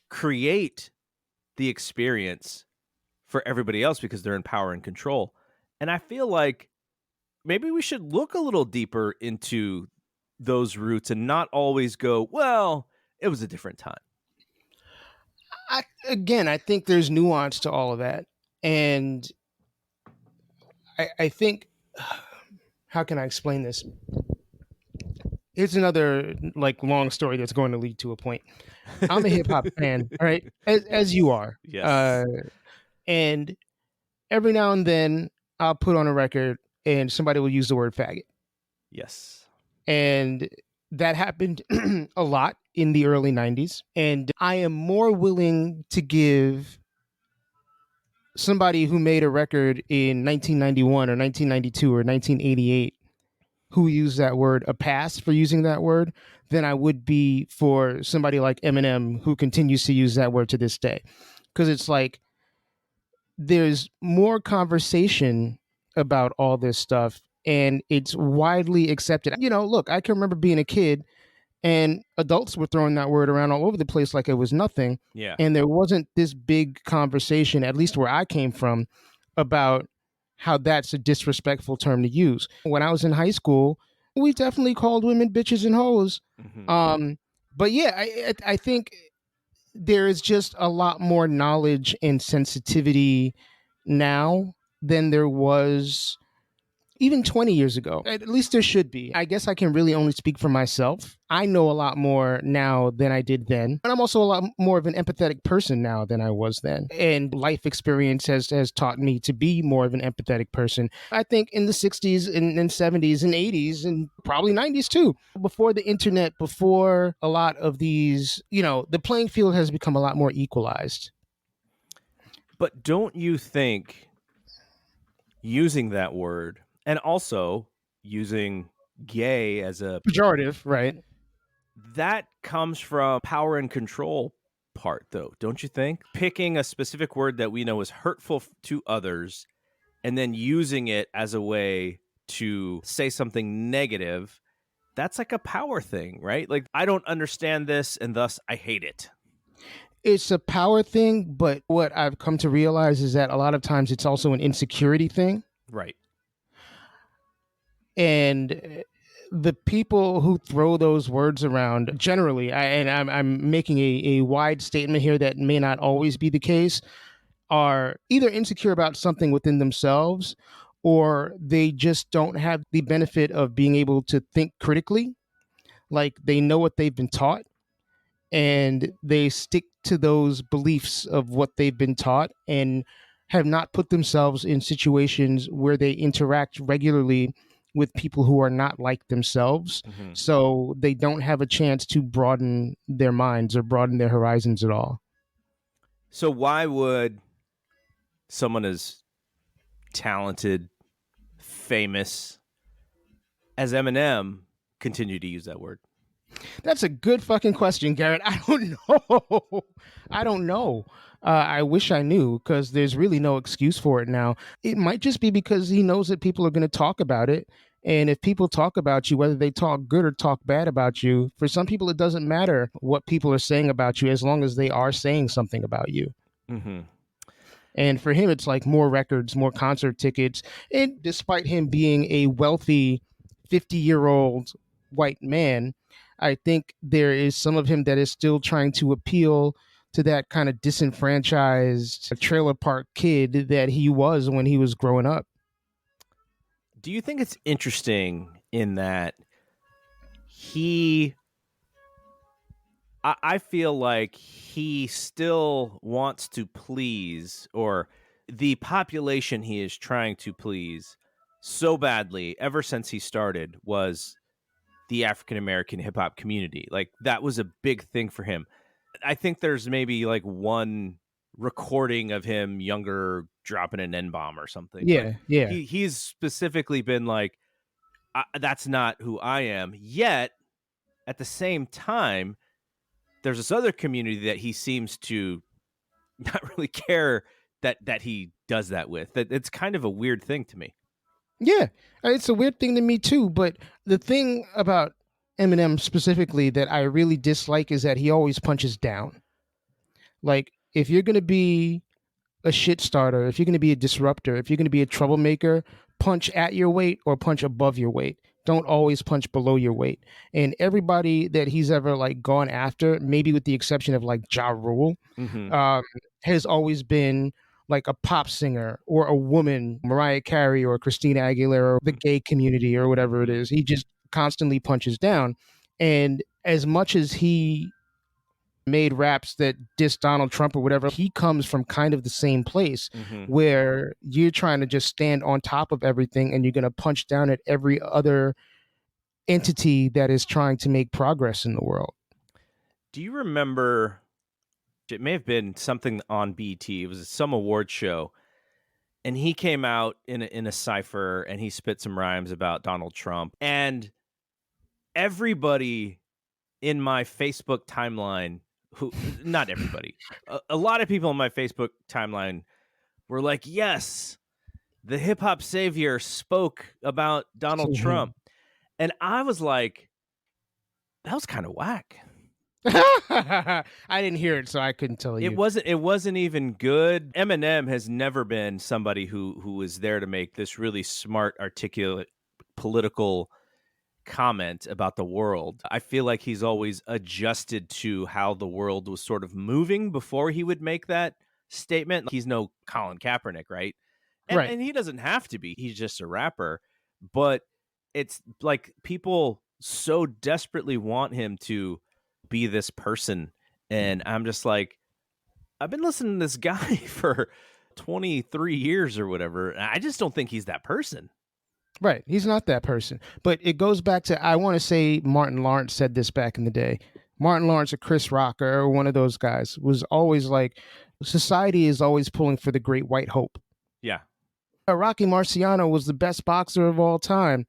create the experience for everybody else because they're in power and control. And I feel like maybe we should look a little deeper into those roots and not always go, well, it was a different time. I think there's nuance to all of that. And I think, how can I explain this? Here's another like long story that's going to lead to a point. I'm a hip hop fan, all right, as you are. Yes. And every now and then I'll put on a record and somebody will use the word faggot. Yes. And that happened a lot in the early 90s. And I am more willing to give somebody who made a record in 1991 or 1992 or 1988 who used that word a pass for using that word than I would be for somebody like Eminem who continues to use that word to this day. Because it's like there's more conversation about all this stuff and it's widely accepted. You know, look, I can remember being a kid and adults were throwing that word around all over the place like it was nothing. Yeah. And there wasn't this big conversation, at least where I came from, about how that's a disrespectful term to use. When I was in high school, we definitely called women bitches and hoes. Mm-hmm. But yeah, I think there is just a lot more knowledge and sensitivity now than there was even 20 years ago. At least there should be. I guess I can really only speak for myself. I know a lot more now than I did then. And I'm also a lot more of an empathetic person now than I was then. And life experience has taught me to be more of an empathetic person. I think in the 60s and 70s and 80s and probably 90s too, before the internet, before a lot of these, you know, the playing field has become a lot more equalized. But don't you think using that word and also using gay as a pejorative, right? That comes from power and control part, though, don't you think? Picking a specific word that we know is hurtful to others and then using it as a way to say something negative, that's like a power thing, right? Like, I don't understand this and thus I hate it. It's a power thing, but what I've come to realize is that a lot of times it's also an insecurity thing. Right. And the people who throw those words around generally, I'm making a wide statement here that may not always be the case, are either insecure about something within themselves or they just don't have the benefit of being able to think critically. Like they know what they've been taught and they stick to those beliefs of what they've been taught and have not put themselves in situations where they interact regularly with people who are not like themselves. Mm-hmm. So they don't have a chance to broaden their minds or broaden their horizons at all. So why would someone as talented, famous as Eminem continue to use that word? That's a good fucking question, Garrett. I don't know. I don't know. I wish I knew, because there's really no excuse for it now. It might just be because he knows that people are going to talk about it. And if people talk about you, whether they talk good or talk bad about you, for some people, it doesn't matter what people are saying about you as long as they are saying something about you. Mm-hmm. And for him, it's like more records, more concert tickets. And despite him being a wealthy 50-year-old white man, I think there is some of him that is still trying to appeal to that kind of disenfranchised trailer park kid that he was when he was growing up. Do you think it's interesting in that I feel like he still wants to please, or the population he is trying to please so badly ever since he started was the African American hip hop community. Like, that was a big thing for him. I think there's maybe like one recording of him younger dropping an N-bomb or something, but Yeah. he's specifically been like, that's not who I am. Yet at the same time, there's this other community that he seems to not really care that he does that with. That it's kind of a weird thing to me. Yeah, it's a weird thing to me too. But the thing about Eminem specifically that I really dislike is that he always punches down. Like, if you're going to be a shit starter, if you're going to be a disruptor, if you're going to be a troublemaker, punch at your weight or punch above your weight. Don't always punch below your weight. And everybody that he's ever like gone after, maybe with the exception of like Ja Rule, Mm-hmm. has always been like a pop singer or a woman, Mariah Carey or Christina Aguilera, or the gay community or whatever it is. He just constantly punches down. And as much as he made raps that diss Donald Trump or whatever, he comes from kind of the same place Mm-hmm. where you're trying to just stand on top of everything and you're going to punch down at every other entity that is trying to make progress in the world. Do you remember? It may have been something on BT. It was some award show, and he came out in a cipher and he spit some rhymes about Donald Trump, and everybody in my Facebook timeline, who not everybody, a lot of people in my Facebook timeline were like, yes, the hip hop savior spoke about Donald Trump. And I was like, that was kind of whack. I didn't hear it, so I couldn't tell you. It wasn't even good. Eminem has never been somebody who was there to make this really smart, articulate, political comment about the world. I feel like he's always adjusted to how the world was sort of moving before he would make that statement. He's no Colin Kaepernick, right? Right. And he doesn't have to be. He's just a rapper. But it's like people so desperately want him to be this person. And I'm just like, I've been listening to this guy for 23 years or whatever. And I just don't think he's that person. Right. He's not that person. But it goes back to, I want to say Martin Lawrence said this back in the day. Martin Lawrence or Chris Rock or one of those guys was always like, society is always pulling for the great white hope. Yeah. Rocky Marciano was the best boxer of all time.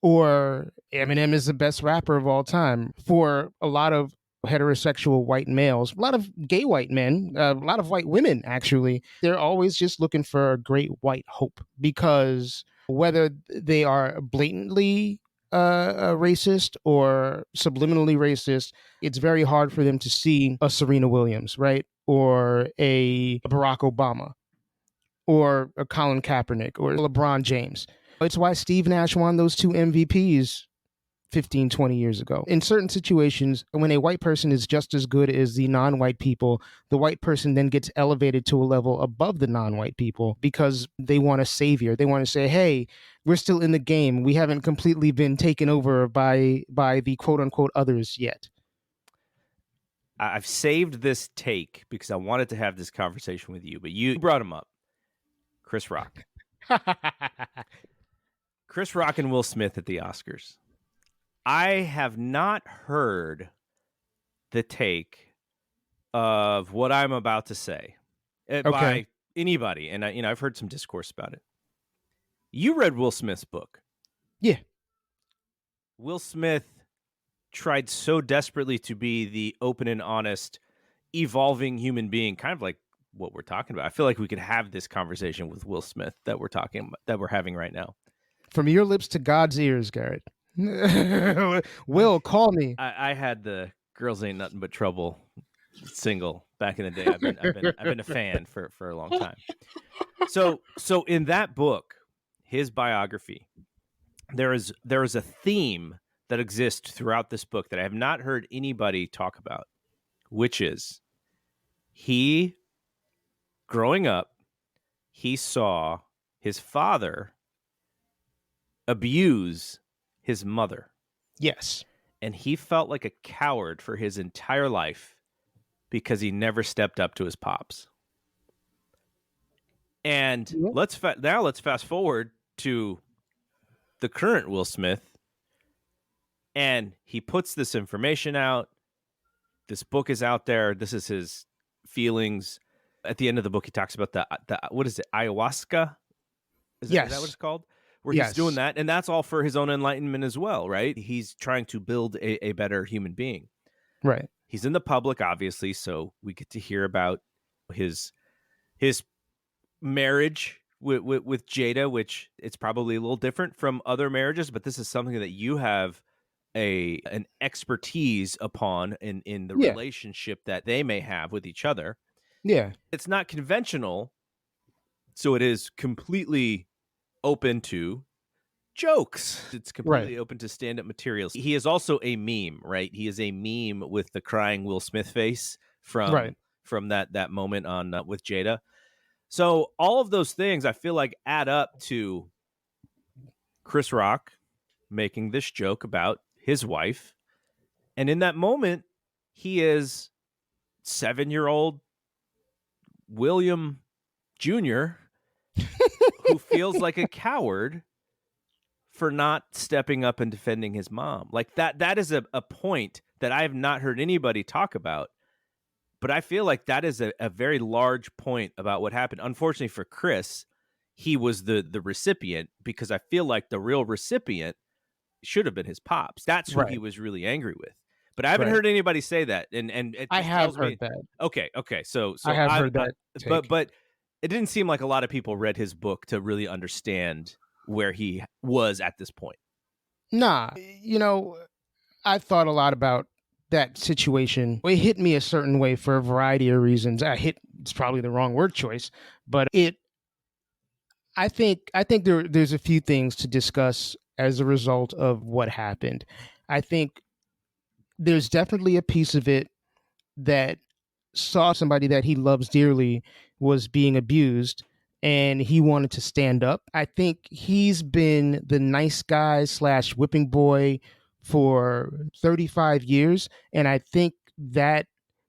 Or Eminem is the best rapper of all time. For a lot of heterosexual white males, a lot of gay white men, a lot of white women, actually, they're always just looking for a great white hope, because whether they are blatantly racist or subliminally racist, it's very hard for them to see a Serena Williams, right? Or a Barack Obama, or a Colin Kaepernick, or LeBron James. It's why Steve Nash won those 2 MVPs 15, 20 years ago. In certain situations, when a white person is just as good as the non-white people, the white person then gets elevated to a level above the non-white people because they want a savior. They want to say, hey, we're still in the game. We haven't completely been taken over by the quote unquote others yet. I've saved this take because I wanted to have this conversation with you, but you brought him up. Chris Rock. Chris Rock and Will Smith at the Oscars. I have not heard the take of what I'm about to say by anybody, and I've heard some discourse about it. You read Will Smith's book. Yeah. Will Smith tried so desperately to be the open and honest, evolving human being, kind of like what we're talking about. I feel like we could have this conversation with Will Smith that we're having right now. From your lips to God's ears, Garrett. Will, call me. I had the Girls Ain't Nothing But Trouble single back in the day. I've been a fan for a long time. So in that book, his biography, there is a theme that exists throughout this book that I have not heard anybody talk about, which is growing up, he saw his father abuse his mother. Yes. And he felt like a coward for his entire life because he never stepped up to his pops. And let's fast forward to the current Will Smith. And he puts this information out. This book is out there. This is his feelings. At the end of the book, he talks about the what is it, ayahuasca? Is that what it's called? Where he's doing that. And that's all for his own enlightenment as well, right? He's trying to build a better human being. Right. He's in the public, obviously, so we get to hear about his marriage with Jada, which it's probably a little different from other marriages, but this is something that you have an expertise upon in the relationship that they may have with each other. Yeah. It's not conventional, so it is completely open to jokes. It's completely open to stand-up materials. He is also a meme, right? He is a meme with the crying Will Smith face from that moment on with Jada. So all of those things I feel like add up to Chris Rock making this joke about his wife. And in that moment, he is 7-year-old William Jr. who feels like a coward for not stepping up and defending his mom. Like that is a point that I have not heard anybody talk about. But I feel like that is a very large point about what happened. Unfortunately for Chris, he was the recipient, because I feel like the real recipient should have been his pops. That's who he was really angry with. But I haven't heard anybody say that. And it I have heard that. Okay. So I have heard that. But it didn't seem like a lot of people read his book to really understand where he was at this point. Nah, I thought a lot about that situation. It hit me a certain way for a variety of reasons. It's probably the wrong word choice, but I think there's a few things to discuss as a result of what happened. I think there's definitely a piece of it that saw somebody that he loves dearly was being abused and he wanted to stand up. I think he's been the nice guy / whipping boy for 35 years. And I think that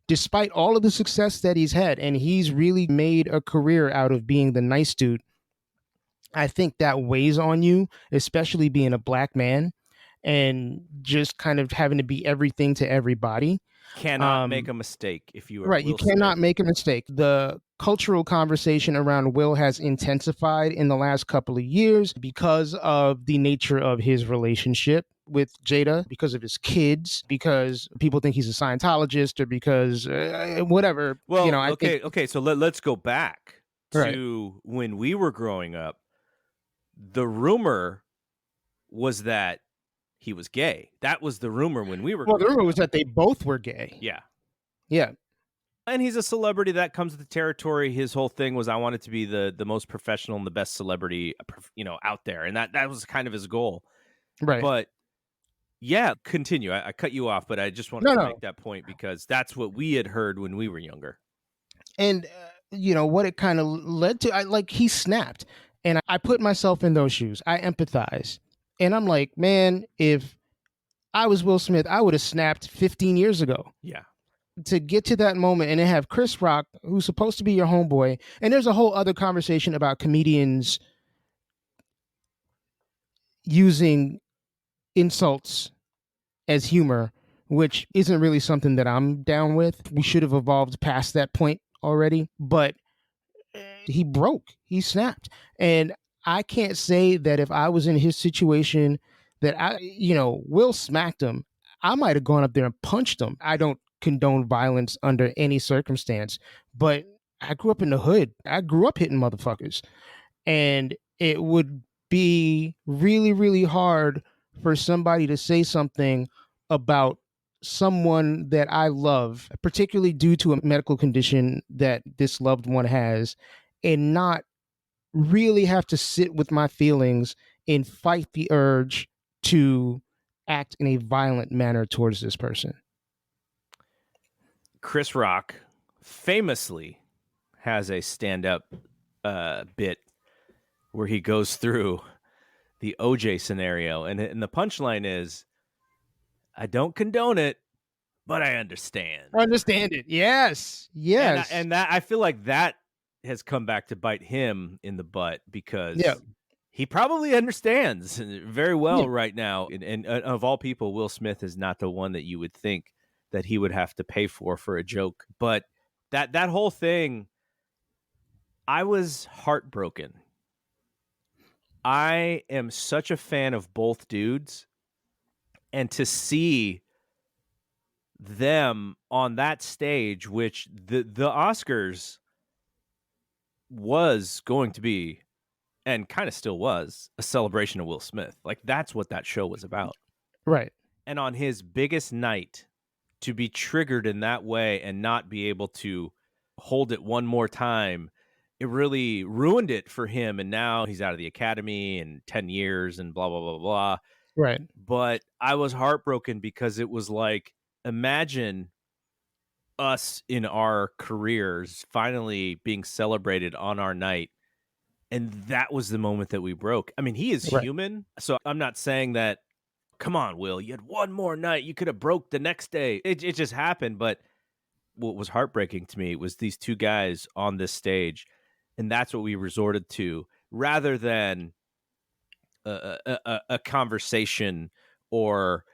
despite all of the success that he's had, and he's really made a career out of being the nice dude, I think that weighs on you, especially being a black man and just kind of having to be everything to everybody. Cannot make a mistake if you are right. Will You cannot Smith. make a mistake. The cultural conversation around Will has intensified in the last couple of years because of the nature of his relationship with Jada, because of his kids, because people think he's a Scientologist, or because whatever. Well, I think, okay. So let's go back to when we were growing up. The rumor was that he was gay. That was the rumor when we were. Well, the rumor was that they both were gay. Yeah. Yeah. And he's a celebrity. That comes with the territory. His whole thing was, I wanted to be the most professional and the best celebrity, out there. And that was kind of his goal. Right. But yeah, continue. I cut you off, but I just wanted to make that point because that's what we had heard when we were younger. And, what it kind of led to, he snapped. And I put myself in those shoes. I empathize. And I'm like, man, if I was Will Smith, I would have snapped 15 years ago. Yeah. to get to that moment and then have Chris Rock, who's supposed to be your homeboy, and there's a whole other conversation about comedians using insults as humor, which isn't really something that I'm down with. We should have evolved past that point already, but he broke, he snapped. And I can't say that if I was in his situation that Will smacked him, I might have gone up there and punched him. I don't condone violence under any circumstance, but I grew up in the hood. I grew up hitting motherfuckers. And it would be really, really hard for somebody to say something about someone that I love, particularly due to a medical condition that this loved one has, and not really have to sit with my feelings and fight the urge to act in a violent manner towards this person. Chris Rock famously has a stand-up bit where he goes through the OJ scenario, and the punchline is, I don't condone it, but I understand. I understand it. Yes. Yes. And that, I feel like that has come back to bite him in the butt, because he probably understands very well right now. And of all people, Will Smith is not the one that you would think that he would have to pay for a joke. But that whole thing, I was heartbroken. I am such a fan of both dudes, and to see them on that stage, which the Oscars was going to be, and kind of still was, a celebration of Will Smith. Like, that's what that show was about. Right. And on his biggest night, to be triggered in that way and not be able to hold it one more time, it really ruined it for him. And now he's out of the academy in 10 years and blah, blah, blah, blah. Right. But I was heartbroken, because it was like, imagine us in our careers finally being celebrated on our night. And that was the moment that we broke. I mean, he is human. So I'm not saying that, come on, Will, you had one more night, you could have broke the next day. It just happened. But what was heartbreaking to me was these two guys on this stage. And that's what we resorted to, rather than a conversation or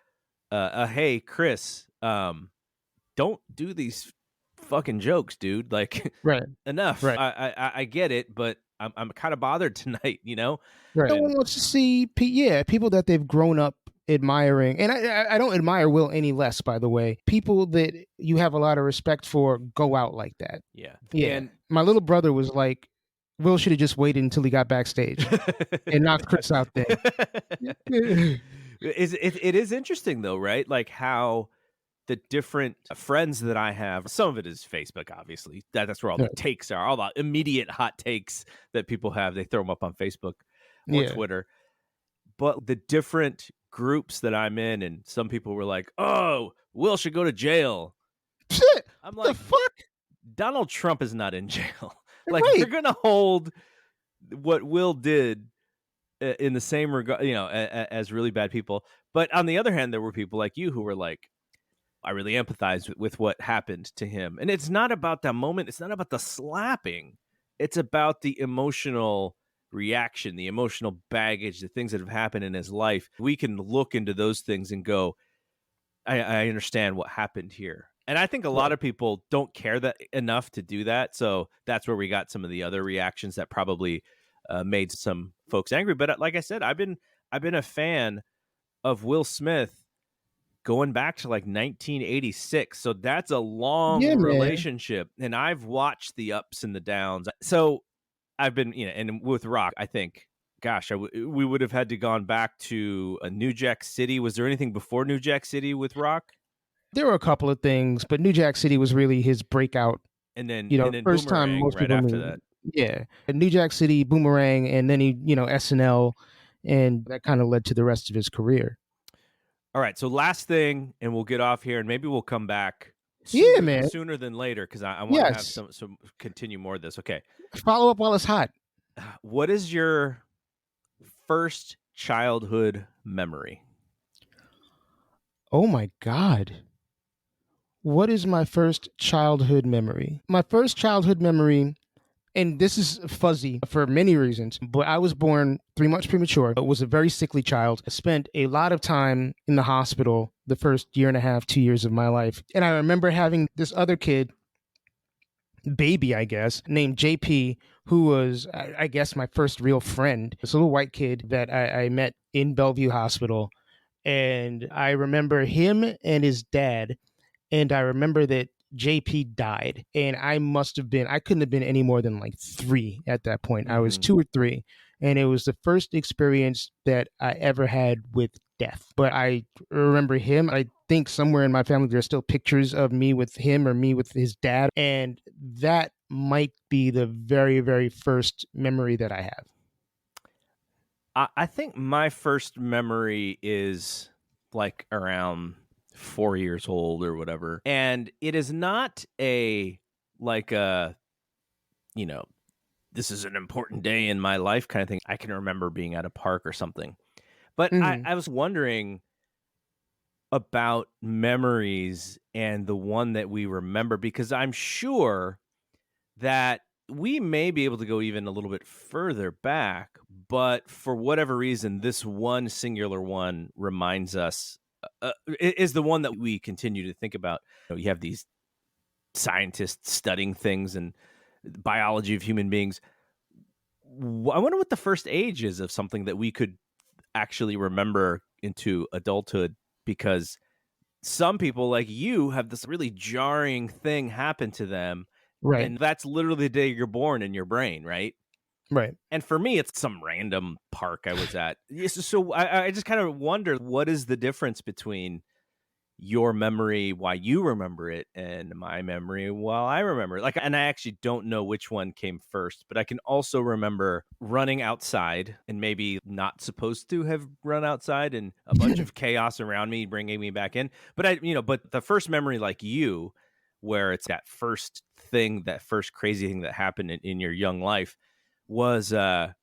hey, Chris, don't do these fucking jokes, dude. Like, enough. Right. I get it, but I'm kind of bothered tonight, you know? Right. No one wants to see, people that they've grown up admiring. And I don't admire Will any less, by the way. People that you have a lot of respect for go out like that. Yeah. Yeah. And my little brother was like, Will should have just waited until he got backstage and knocked Chris out there. It is interesting, though, right? Like, how the different friends that I have, some of it is Facebook, obviously. That's where all the takes are, all the immediate hot takes that people have. They throw them up on Facebook or Twitter. But the different groups that I'm in, and some people were like, oh, Will should go to jail. Shit. I'm like, the fuck? Donald Trump is not in jail. Like, they're going to hold what Will did in the same regard, as really bad people. But on the other hand, there were people like you who were like, I really empathize with what happened to him. And it's not about that moment. It's not about the slapping. It's about the emotional reaction, the emotional baggage, the things that have happened in his life. We can look into those things and go, I understand what happened here. And I think a lot of people don't care that enough to do that. So that's where we got some of the other reactions that probably made some folks angry. But like I said, I've been a fan of Will Smith going back to like 1986. So that's a long relationship. And I've watched the ups and the downs. So I've been, and with Rock, I think, gosh, we would have had to gone back to New Jack City. Was there anything before New Jack City with Rock? There were a couple of things, but New Jack City was really his breakout. And then, first time most right people after knew. that. Yeah. New Jack City, Boomerang, and then he, SNL, and that kind of led to the rest of his career. All right. So last thing, and we'll get off here, and maybe we'll come back sooner than later, because I want to have some continue more of this. Okay. Follow up while it's hot. What is your first childhood memory? Oh my God. What is my first childhood memory? My first childhood memory, and this is fuzzy for many reasons, but I was born 3 months premature. I was a very sickly child. I spent a lot of time in the hospital the first year and a half, 2 years of my life. And I remember having this other kid, baby, I guess, named JP, who was, I guess, my first real friend. This little white kid that I met in Bellevue Hospital. And I remember him and his dad. And I remember that JP died. And I couldn't have been any more than like 3 at that point. I was 2 or 3. And it was the first experience that I ever had with death. But I remember him. I think somewhere in my family, there's still pictures of me with him or me with his dad. And that might be the very, very first memory that I have. I think my first memory is like around 4 years old or whatever. And it is not like a, this is an important day in my life kind of thing. I can remember being at a park or something. But I was wondering about memories and the one that we remember, because I'm sure that we may be able to go even a little bit further back, but for whatever reason, this one singular one reminds us, is the one that we continue to think about. You have these scientists studying things and biology of human beings. I wonder what the first age is of something that we could actually remember into adulthood, because some people like you have this really jarring thing happen to them. Right. And that's literally the day you're born in your brain, right? Right. And for me, it's some random park I was at. So I just kind of wonder, what is the difference between your memory, why you remember it, and my memory while I remember it? And I actually don't know which one came first, but I can also remember running outside and maybe not supposed to have run outside and a bunch of chaos around me bringing me back in. But but the first memory, like you, where it's that first thing, that first crazy thing that happened in your young life, was I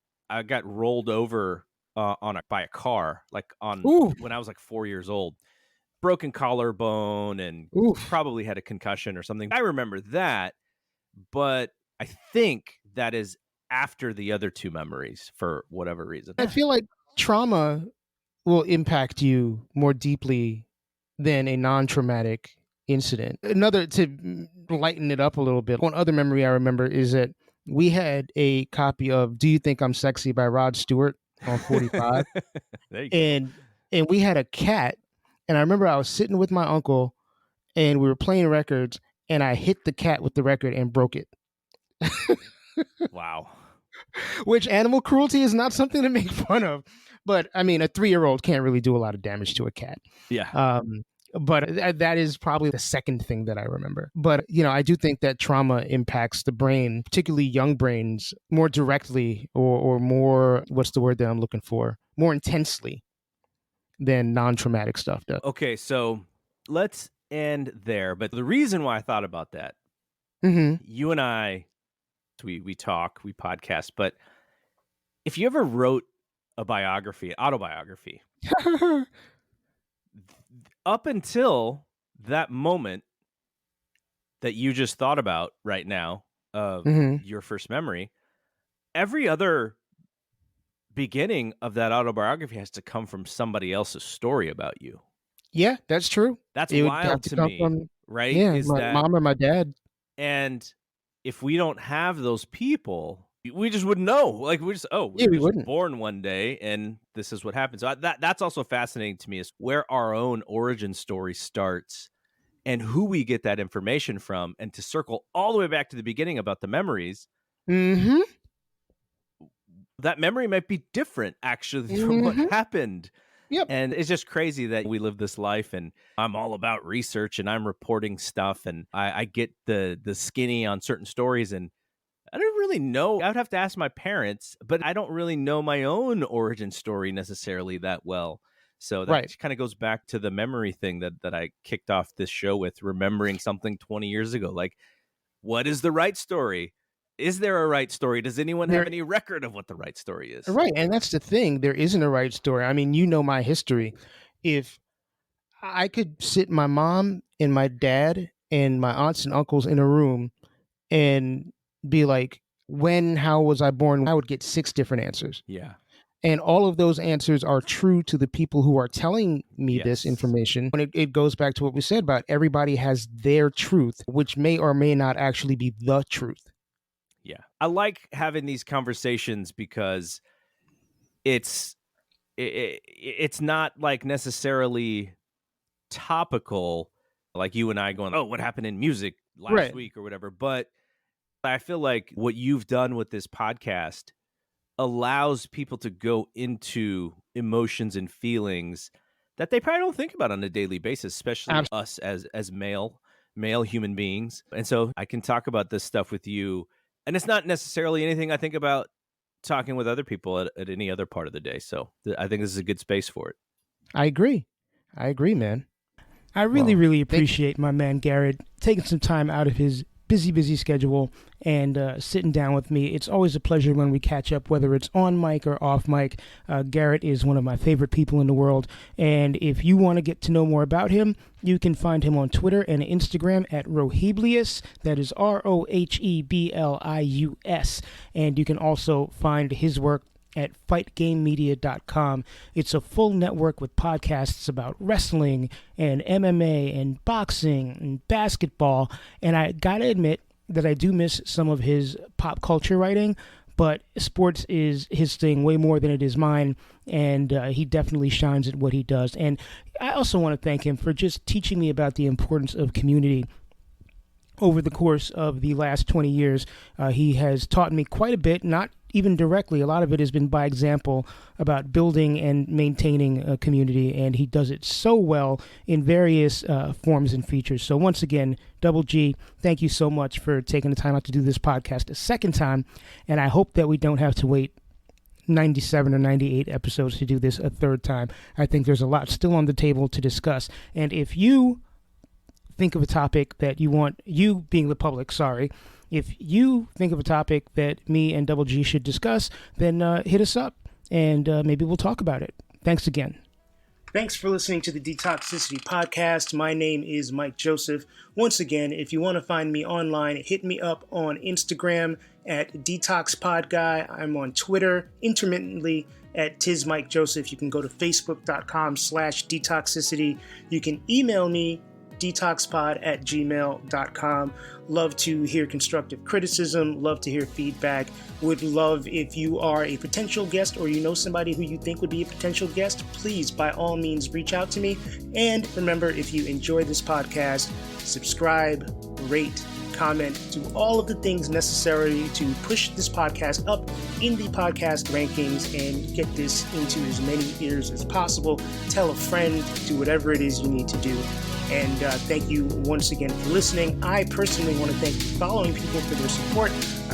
got rolled over by a car, when I was like 4 years old. Broken collarbone and probably had a concussion or something. I remember that, but I think that is after the other two memories for whatever reason. I feel like trauma will impact you more deeply than a non-traumatic incident. Another, to lighten it up a little bit, one other memory I remember is that we had a copy of Do You Think I'm Sexy by Rod Stewart on 45. There you go. And we had a cat. And I remember I was sitting with my uncle and we were playing records and I hit the cat with the record and broke it. Wow. Which, animal cruelty is not something to make fun of. But I mean, a 3-year-old can't really do a lot of damage to a cat. Yeah. But that is probably the second thing that I remember. But, I do think that trauma impacts the brain, particularly young brains, more directly or more, what's the word that I'm looking for? More intensely than non-traumatic stuff does. Okay, so let's end there. But the reason why I thought about that, you and I, we talk, we podcast, but if you ever wrote a autobiography, up until that moment that you just thought about right now of your first memory, every other beginning of that autobiography has to come from somebody else's story about you. Yeah, that's true. That's It would wild have to come me, from, right? Yeah, my mom or my dad. And if we don't have those people, we just wouldn't know. Like we we wouldn't. Born one day and this is what happens. So that's also fascinating to me, is where our own origin story starts and who we get that information from. And to circle all the way back to the beginning about the memories, that memory might be different actually from what happened. Yep. And it's just crazy that we live this life and I'm all about research and I'm reporting stuff and I get the skinny on certain stories and I don't really know. I would have to ask my parents, but I don't really know my own origin story necessarily that well. So that kind of goes back to the memory thing that I kicked off this show with, remembering something 20 years ago. Like, what is the right story? Is there a right story? Does anyone have any record of what the right story is? Right. And that's the thing. There isn't a right story. I mean, my history. If I could sit my mom and my dad and my aunts and uncles in a room and be like, when, how was I born? I would get 6 different answers. Yeah. And all of those answers are true to the people who are telling me this Yes. information. And it goes back to what we said about everybody has their truth, which may or may not actually be the truth. Yeah. I like having these conversations because it's not like necessarily topical, like you and I going, oh, what happened in music last Right. week or whatever. But I feel like what you've done with this podcast allows people to go into emotions and feelings that they probably don't think about on a daily basis, especially us as male human beings. And so I can talk about this stuff with you, and it's not necessarily anything I think about talking with other people at any other part of the day. So I think this is a good space for it. I agree, man. I really appreciate my man Garrett taking some time out of his busy schedule and sitting down with me. It's always a pleasure when we catch up, whether it's on mic or off mic. Garrett is one of my favorite people in the world. And if you want to get to know more about him, you can find him on Twitter and Instagram at Roheblius. That is Roheblius. And you can also find his work at fightgamemedia.com. It's a full network with podcasts about wrestling and MMA and boxing and basketball. And I gotta admit that I do miss some of his pop culture writing, but sports is his thing way more than it is mine, and he definitely shines at what he does. And I also want to thank him for just teaching me about the importance of community. Over the course of the last 20 years, he has taught me quite a bit, not even directly. A lot of it has been by example about building and maintaining a community, and he does it so well in various forms and features. So once again, Double G, thank you so much for taking the time out to do this podcast a second time, and I hope that we don't have to wait 97 or 98 episodes to do this a third time. I think there's a lot still on the table to discuss, and if you think of a topic that you want, you being the public, if you think of a topic that me and Double G should discuss, then hit us up and maybe we'll talk about it. Thanks again. Thanks for listening to the Detoxicity podcast. My name is Mike Joseph. Once again, if you want to find me online, hit me up on Instagram at DetoxPod Guy. I'm on Twitter intermittently at TizMikeJoseph. You can go to Facebook.com/Detoxicity. You can email me detoxpod@gmail.com. Love to hear constructive criticism, love to hear feedback. Would love if you are a potential guest or you know somebody who you think would be a potential guest, please by all means reach out to me. And remember, if you enjoy this podcast, subscribe, rate, comment, do all of the things necessary to push this podcast up in the podcast rankings and get this into as many ears as possible. Tell a friend, do whatever it is you need to do. And thank you once again for listening. I personally want to thank the following people for their support: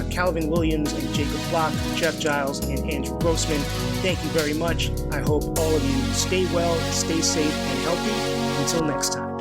Calvin Williams and Jacob Block, Jeff Giles, and Andrew Grossman. Thank you very much. I hope all of you stay well, stay safe, and healthy. Until next time.